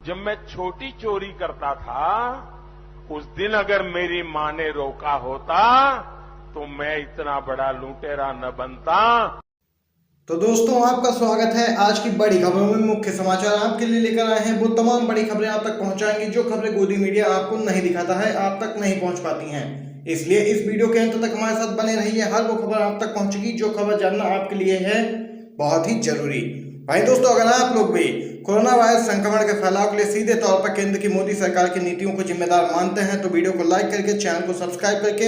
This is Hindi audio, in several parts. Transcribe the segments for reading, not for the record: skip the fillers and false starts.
जब मैं छोटी चोरी करता था उस दिन अगर मेरी मां ने रोका होता तो मैं इतना बड़ा लुटेरा न बनता। तो दोस्तों आपका स्वागत है। आज की बड़ी खबरों में मुख्य समाचार आपके लिए लेकर आए हैं। वो तमाम बड़ी खबरें आप तक पहुंचाएंगे जो खबरें गोदी मीडिया आपको नहीं दिखाता है, आप तक नहीं पहुंच पाती हैं। इसलिए इस वीडियो के अंत तक हमारे साथ बने रहिए। हर वो खबर आप तक पहुंचेगी जो खबर जानना आपके लिए है बहुत ही जरूरी। भाई दोस्तों, अगर आप लोग भी कोरोना वायरस संक्रमण के फैलाव के लिए सीधे तौर पर केंद्र की मोदी सरकार की नीतियों को जिम्मेदार मानते हैं तो वीडियो को लाइक करके चैनल को सब्सक्राइब करके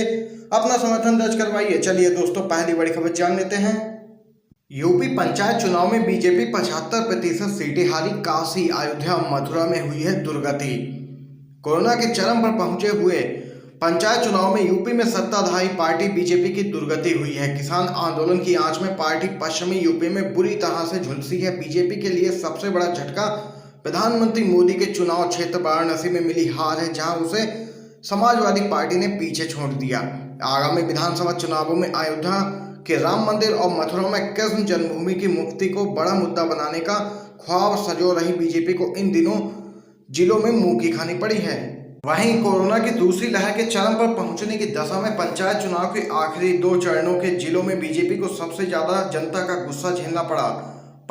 अपना समर्थन दर्ज करवाइए। चलिए दोस्तों, पहली बड़ी खबर जान लेते हैं। यूपी पंचायत चुनाव में बीजेपी 75% सीटें हारी। काशी, अयोध्या, मथुरा में हुई है दुर्गति। कोरोना के चरम पर पहुंचे हुए पंचायत चुनाव में यूपी में सत्ताधारी पार्टी बीजेपी की दुर्गति हुई है। किसान आंदोलन की आंच में पार्टी पश्चिमी यूपी में बुरी तरह से झुलसी है। बीजेपी के लिए सबसे बड़ा झटका प्रधानमंत्री मोदी के चुनाव क्षेत्र वाराणसी में मिली हार है, जहां उसे समाजवादी पार्टी ने पीछे छोड़ दिया। आगामी विधानसभा चुनावों में अयोध्या के राम मंदिर और मथुरा में कृष्ण जन्मभूमि की मुक्ति को बड़ा मुद्दा बनाने का ख्वाब सजो रही बीजेपी को इन दिनों जिलों में मुंह की खानी पड़ी है। वहीं कोरोना की दूसरी लहर के चरम पर पहुंचने की दशा में पंचायत चुनाव के आखिरी 2 चरणों के जिलों में बीजेपी को सबसे ज्यादा जनता का गुस्सा झेलना पड़ा।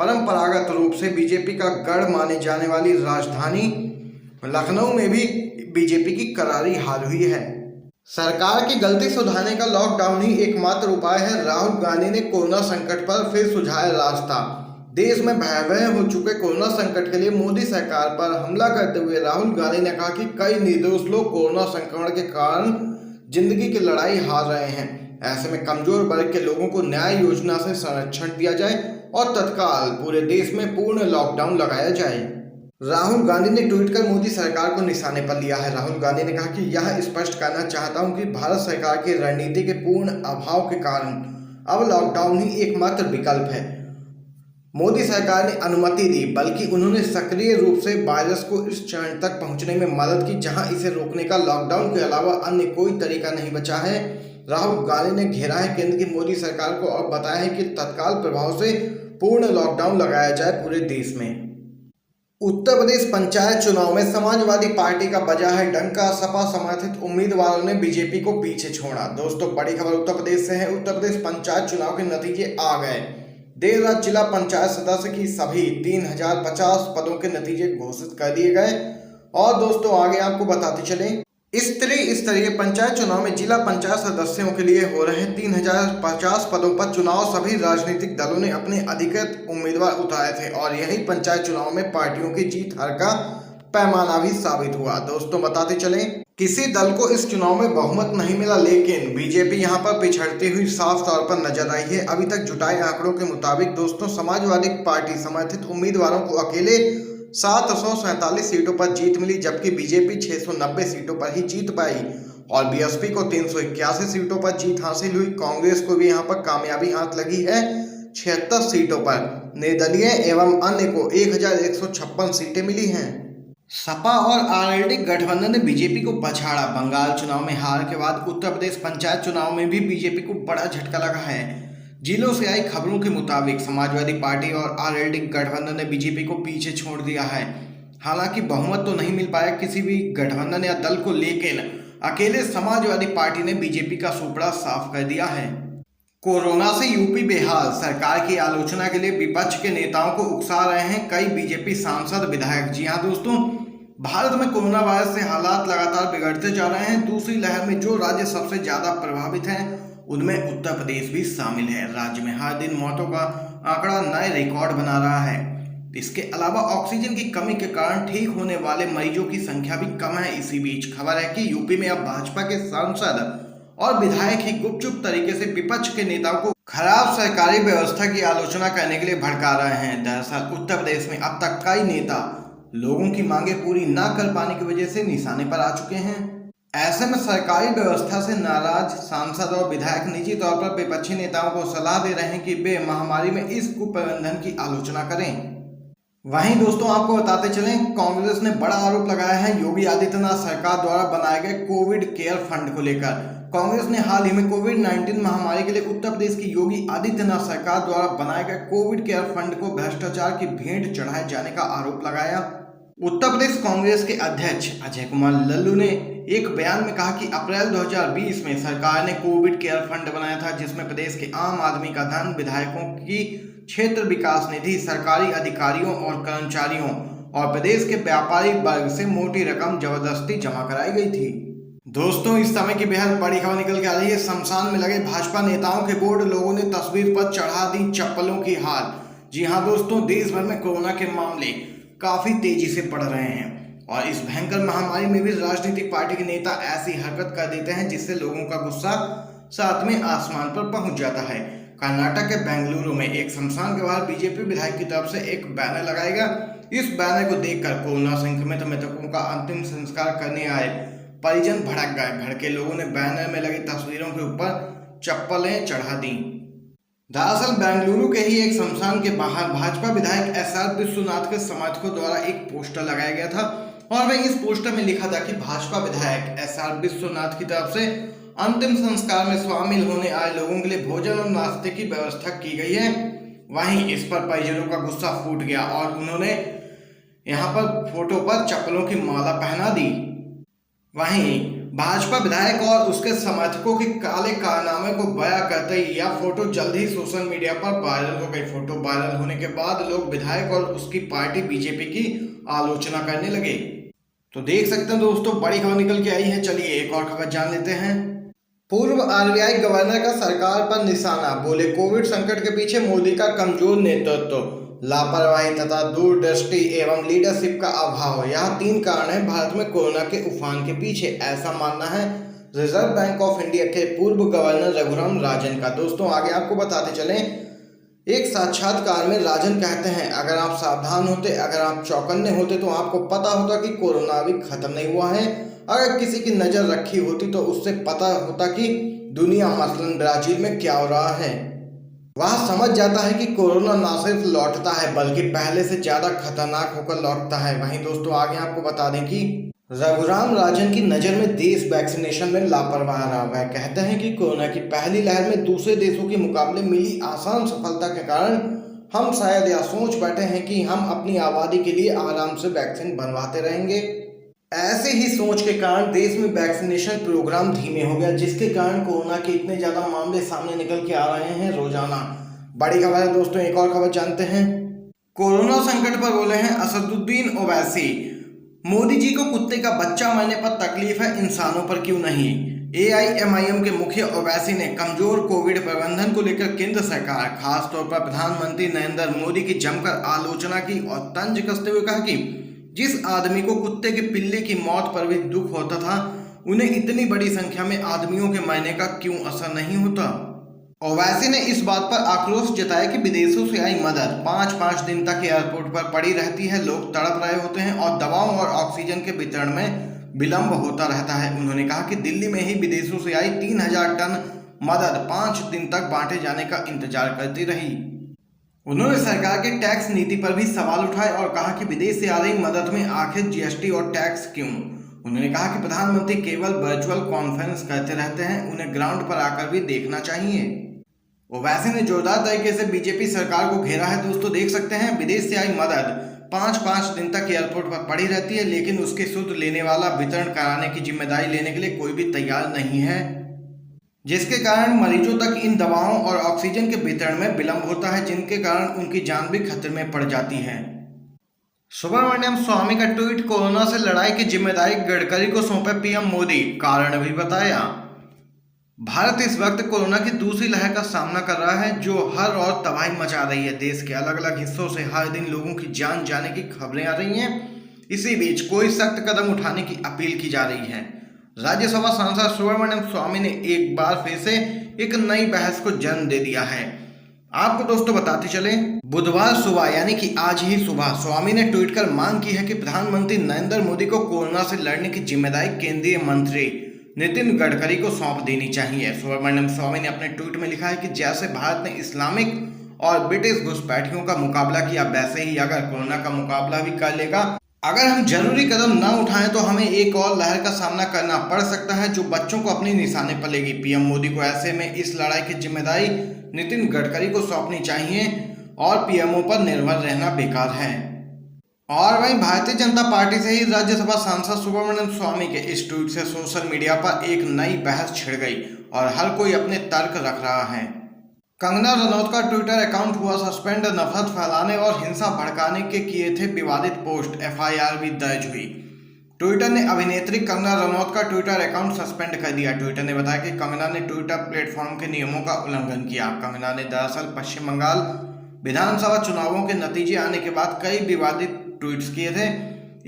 परंपरागत रूप से बीजेपी का गढ़ माने जाने वाली राजधानी लखनऊ में भी बीजेपी की करारी हार हुई है। सरकार की गलती सुधारने का लॉकडाउन ही एकमात्र उपाय है। राहुल गांधी ने कोरोना संकट पर फिर सुझाया रास्ता। देश में भयावह हो चुके कोरोना संकट के लिए मोदी सरकार पर हमला करते हुए राहुल गांधी ने कहा कि कई निर्दोष लोग कोरोना संक्रमण के कारण जिंदगी की लड़ाई हार रहे हैं। ऐसे में कमजोर वर्ग के लोगों को न्याय योजना से संरक्षण दिया जाए और तत्काल पूरे देश में पूर्ण लॉकडाउन लगाया जाए। राहुल गांधी ने ट्वीट कर मोदी सरकार को निशाने पर लिया है। राहुल गांधी ने कहा कि यह स्पष्ट करना चाहता हूं कि भारत सरकार की रणनीति के पूर्ण अभाव के कारण अब लॉकडाउन ही एकमात्र विकल्प है। मोदी सरकार ने अनुमति दी, बल्कि उन्होंने सक्रिय रूप से वायरस को इस चरण तक पहुंचने में मदद की जहां इसे रोकने का लॉकडाउन के अलावा अन्य कोई तरीका नहीं बचा है। राहुल गांधी ने घेरा है केंद्र की मोदी सरकार को और बताया है कि तत्काल प्रभाव से पूर्ण लॉकडाउन लगाया जाए पूरे देश में। उत्तर प्रदेश पंचायत चुनाव में समाजवादी पार्टी का बजा है डंका। सपा समर्थित उम्मीदवारों ने बीजेपी को पीछे छोड़ा। दोस्तों, बड़ी खबर उत्तर प्रदेश से है। उत्तर प्रदेश पंचायत चुनाव के नतीजे आ गए। देर रात जिला पंचायत सदस्य की सभी 3050 पदों के नतीजे घोषित कर दिए गए। और दोस्तों, आगे आपको बताते चलें, स्तरीय पंचायत चुनाव में जिला पंचायत सदस्यों के लिए हो रहे 3050 पदों पर चुनाव सभी राजनीतिक दलों ने अपने अधिकृत उम्मीदवार उतारे थे और यही पंचायत चुनाव में पार्टियों की जीत हार का पैमाना भी साबित हुआ। दोस्तों, बताते चलें, किसी दल को इस चुनाव में बहुमत नहीं मिला, लेकिन बीजेपी यहां पर पिछड़ती हुई साफ तौर पर नजर आई है। अभी तक जुटाए आंकड़ों के मुताबिक दोस्तों, समाजवादी पार्टी समर्थित उम्मीदवारों को अकेले 747 सीटों पर जीत मिली, जबकि बीजेपी 690 सीटों पर ही जीत पाई और बीएसपी को 381 सीटों पर जीत हासिल हुई। कांग्रेस को भी यहां पर कामयाबी हाथ लगी है 76 सीटों पर। निर्दलीय एवं अन्य को 1156 सीटें मिली हैं। सपा और आरएलडी गठबंधन ने बीजेपी को पछाड़ा। बंगाल चुनाव में हार के बाद उत्तर प्रदेश पंचायत चुनाव में भी बीजेपी को बड़ा झटका लगा है। जिलों से आई खबरों के मुताबिक समाजवादी पार्टी और आरएलडी गठबंधन ने बीजेपी को पीछे छोड़ दिया है। हालांकि बहुमत तो नहीं मिल पाया किसी भी गठबंधन या दल को, लेकिन अकेले समाजवादी पार्टी ने बीजेपी का सुपड़ा साफ कर दिया है। कोरोना से यूपी बेहाल। सरकार की आलोचना के लिए विपक्ष के नेताओं को उकसा रहे हैं कई बीजेपी सांसद विधायक। जी हां दोस्तों, भारत में कोरोना वायरस से हालात लगातार बिगड़ते जा रहे हैं। दूसरी लहर में जो राज्य सबसे ज्यादा प्रभावित हैं उनमें उत्तर प्रदेश भी शामिल है। राज्य में हर दिन मौतों का आंकड़ा नए रिकॉर्ड बना रहा है। इसके अलावा ऑक्सीजन की कमी के कारण ठीक होने वाले मरीजों की संख्या भी कम है। इसी बीच खबर है कि यूपी में अब भाजपा के सांसद और विधायक ही गुपचुप तरीके से विपक्ष के नेताओं को खराब सरकारी व्यवस्था की आलोचना करने के लिए भड़का रहे हैं। दरअसल उत्तर प्रदेश में अब तक कई नेता लोगों की मांगे पूरी न कर पाने की वजह से निशाने पर आ चुके हैं। ऐसे में सरकारी व्यवस्था से नाराज सांसद और विधायक निजी तौर पर विपक्षी नेताओं को सलाह दे रहे हैं कि वे महामारी में इस कुप्रबंधन की आलोचना करें। वहीं दोस्तों, आपको बताते चलें, कांग्रेस ने बड़ा आरोप लगाया है योगी आदित्यनाथ सरकार द्वारा बनाए गए कोविड केयर फंड को लेकर। कांग्रेस ने हाल ही में कोविड-19 महामारी के लिए उत्तर प्रदेश की योगी आदित्यनाथ सरकार द्वारा बनाए गए कोविड केयर फंड को भ्रष्टाचार की भेंट चढ़ाए जाने का आरोप लगाया। उत्तर प्रदेश कांग्रेस के अध्यक्ष अजय कुमार लल्लू ने एक बयान में कहा कि अप्रैल 2020 में सरकार ने कोविड केयर फंड बनाया था, जिसमें प्रदेश के आम आदमी का धन, विधायकों की क्षेत्र विकास निधि, सरकारी अधिकारियों और कर्मचारियों और प्रदेश के व्यापारी वर्ग से मोटी रकम जबरदस्ती जमा कराई गई थी। दोस्तों, इस समय की बेहद बड़ी खबर निकल के आ रही है। शमशान में लगे भाजपा नेताओं के बोर्ड, लोगों ने तस्वीर पर चढ़ा दी चप्पलों की हार। जी हाँ दोस्तों, देश भर में कोरोना के मामले काफी तेजी से बढ़ रहे हैं और इस भयंकर महामारी में भी राजनीतिक पार्टी के नेता ऐसी हरकत कर देते हैं जिससे लोगों का गुस्सा सातवें आसमान पर पहुंच जाता है। कर्नाटक के बेंगलुरु में एक शमशान के बाहर बीजेपी विधायक की तरफ से एक बैनर लगाया गया। इस बैनर को देखकर कोरोना संक्रमित मृतकों का अंतिम संस्कार करने आए परिजन भड़क गए। भड़के लोगों ने बैनर में लगी तस्वीरों के ऊपर चप्पलें चढ़ा दी। दरअसल बेंगलुरु के ही एक शमशान के बाहर भाजपा विधायक एसआर विश्वनाथ के समर्थकों द्वारा एक पोस्टर लगाया गया था और वह इस पोस्टर में लिखा था कि भाजपा विधायक एसआर विश्वनाथ की तरफ से अंतिम संस्कार में शामिल होने आए लोगों के लिए भोजन और नाश्ते की व्यवस्था की गई है। वहीं इस पर परिजनों का गुस्सा फूट गया और उन्होंने यहाँ पर फोटो पर चप्पलों की माला पहना दी। वहीं भाजपा विधायक और उसके समर्थकों के काले कारनामे को बयां करते ही यह फोटो जल्द ही सोशल मीडिया पर वायरल हो गई। फोटो वायरल होने के बाद लोग विधायक और उसकी पार्टी बीजेपी की आलोचना करने लगे। तो देख सकते हैं दोस्तों, बड़ी खबर निकल के आई है। चलिए एक और खबर जान लेते हैं। पूर्व आरबीआई गवर्नर का सरकार पर निशाना, बोले कोविड संकट के पीछे मोदी का कमजोर नेतृत्व, लापरवाही तथा दूरदृष्टि एवं लीडरशिप का अभाव, यह 3 कारण है भारत में कोरोना के उफान के पीछे, ऐसा मानना है रिजर्व बैंक ऑफ इंडिया के पूर्व गवर्नर रघुराम राजन का। दोस्तों, आगे आपको बताते चलें, एक साक्षात्कार में राजन कहते हैं, अगर आप सावधान होते, अगर आप चौकन्ने होते तो आपको पता होता कि कोरोना अभी खत्म नहीं हुआ है। अगर किसी की नजर रखी होती तो उससे पता होता कि दुनिया मसलन ब्राजील में क्या हो रहा है। वह समझ जाता है कि कोरोना न सिर्फ लौटता है बल्कि पहले से ज्यादा खतरनाक होकर लौटता है। वहीं दोस्तों, आगे आपको बता दें कि रघुराम राजन की नजर में देश वैक्सीनेशन में लापरवाह रहा। वह कहते हैं कि कोरोना की पहली लहर में दूसरे देशों के मुकाबले मिली आसान सफलता के कारण हम शायद यह सोच बैठे हैं कि हम अपनी आबादी के लिए आराम से वैक्सीन बनवाते रहेंगे। ऐसे ही सोच के कारण देश में वैक्सीनेशन प्रोग्राम धीमे हो गया, जिसके कारण कोरोना के इतने ज्यादा मामले सामने निकल के आ रहे हैं रोजाना। बड़ी खबर है दोस्तों, एक और खबर जानते हैं। कोरोना संकट पर बोले हैं असदुद्दीन ओवैसी, मोदी जी को कुत्ते का बच्चा मरने पर तकलीफ है, इंसानों पर क्यों नहीं। एआईएमआईएम के मुखिया ओवैसी ने कमजोर कोविड प्रबंधन को लेकर केंद्र सरकार, खासतौर पर प्रधानमंत्री नरेंद्र मोदी की जमकर आलोचना की और तंज कसते हुए कहा कि जिस आदमी को कुत्ते के पिल्ले की मौत पर भी दुख होता था, उन्हें इतनी बड़ी संख्या में आदमियों के मरने का क्यों असर नहीं होता। ओवैसी ने इस बात पर आक्रोश जताया कि विदेशों से आई मदद 5-5 दिन तक एयरपोर्ट पर पड़ी रहती है, लोग तड़प रहे होते हैं और दवाओं और ऑक्सीजन के वितरण में विलंब होता रहता है। उन्होंने कहा कि दिल्ली में ही विदेशों से आई 3000 टन मदद 5 दिन तक बांटे जाने का इंतजार करती रही। उन्होंने सरकार के टैक्स नीति पर भी सवाल उठाए और कहा कि विदेश से आ रही मदद में आखिर जीएसटी और टैक्स क्यों। उन्होंने कहा कि प्रधानमंत्री केवल वर्चुअल कॉन्फ्रेंस करते रहते हैं, उन्हें ग्राउंड पर आकर भी देखना चाहिए। ओवैसी ने जोरदार तरीके से बीजेपी सरकार को घेरा है। दोस्तों, देख सकते हैं, विदेश से आई मदद 5-5 दिन तक एयरपोर्ट पर पड़ी रहती है, लेकिन उसके शुद्ध लेने वाला वितरण कराने की जिम्मेदारी लेने के लिए कोई भी तैयार नहीं है, जिसके कारण मरीजों तक इन दवाओं और ऑक्सीजन के वितरण में विलंब होता है, जिनके कारण उनकी जान भी खतरे में पड़ जाती है। सुब्रमण्यम स्वामी का ट्वीट, कोरोना से लड़ाई की जिम्मेदारी गडकरी को सौंपे पीएम मोदी, कारण भी बताया। भारत इस वक्त कोरोना की दूसरी लहर का सामना कर रहा है, जो हर और तबाही मचा रही है। देश के अलग अलग हिस्सों से हर दिन लोगों की जान जाने की खबरें आ रही हैं। इसी बीच कोई सख्त कदम उठाने की अपील की जा रही है। राज्यसभा सांसद सुब्रमण्यम स्वामी ने एक बार फिर से एक नई बहस को जन्म दे दिया है। आपको दोस्तों बताते चलें, बुधवार सुबह यानी कि आज ही सुबह स्वामी ने ट्वीट कर मांग की है कि प्रधानमंत्री नरेंद्र मोदी को कोरोना से लड़ने की जिम्मेदारी केंद्रीय मंत्री नितिन गडकरी को सौंप देनी चाहिए। सुब्रमण्यम स्वामी ने अपने ट्वीट में लिखा है कि जैसे भारत ने इस्लामिक और ब्रिटिश घुसपैठियों का मुकाबला किया, वैसे ही अगर कोरोना का मुकाबला भी कर लेगा। अगर हम जरूरी कदम न उठाएं तो हमें एक और लहर का सामना करना पड़ सकता है, जो बच्चों को अपने निशाने पर लेगी। पीएम मोदी को ऐसे में इस लड़ाई की जिम्मेदारी नितिन गडकरी को सौंपनी चाहिए और पीएमओ पर निर्भर रहना बेकार है। और वहीं भारतीय जनता पार्टी से ही राज्यसभा सांसद सुब्रमण्यम स्वामी के इस ट्वीट से सोशल मीडिया पर एक नई बहस छिड़ गई और हर कोई अपने तर्क रख रहा है। कंगना रनौत का ट्विटर अकाउंट हुआ सस्पेंड, नफरत फैलाने और हिंसा भड़काने के किए थे विवादित पोस्ट, एफआईआर भी दर्ज हुई। ट्विटर ने अभिनेत्री कंगना रनौत का ट्विटर अकाउंट सस्पेंड कर दिया। ट्विटर ने बताया कि कंगना ने ट्विटर प्लेटफॉर्म के नियमों का उल्लंघन किया। कंगना ने दरअसल पश्चिम बंगाल विधानसभा चुनावों के नतीजे आने के बाद कई विवादित ट्वीट्स किए थे।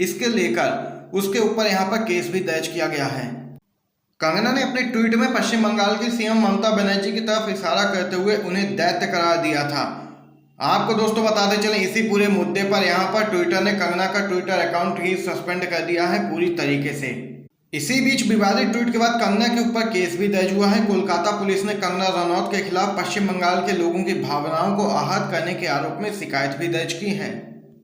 इसके लेकर उसके ऊपर यहाँ पर केस भी दर्ज किया गया है। कंगना ने अपने ट्वीट में पश्चिम बंगाल की सीएम ममता बनर्जी की तरफ इशारा करते हुए उन्हें दैत्य करार दिया था। आपको दोस्तों बताते चलें, इसी पूरे मुद्दे पर यहाँ पर ट्विटर ने कंगना का ट्विटर अकाउंट ही सस्पेंड कर दिया है पूरी तरीके से। इसी बीच विवादित ट्वीट के बाद कंगना के ऊपर केस भी दर्ज हुआ है। कोलकाता पुलिस ने कंगना रनौत के खिलाफ पश्चिम बंगाल के लोगों की भावनाओं को आहत करने के आरोप में शिकायत भी दर्ज की है।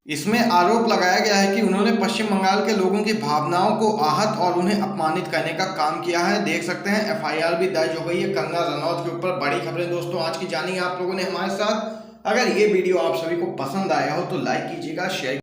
इसमें आरोप लगाया गया है कि उन्होंने पश्चिम बंगाल के लोगों की भावनाओं को आहत और उन्हें अपमानित करने का काम किया है। देख सकते हैं एफआईआर भी दर्ज हो गई है कंगना रनौत के ऊपर। बड़ी खबरें दोस्तों आज की जानी आप लोगों ने हमारे साथ। अगर ये वीडियो आप सभी को पसंद आया हो तो लाइक कीजिएगा, शेयर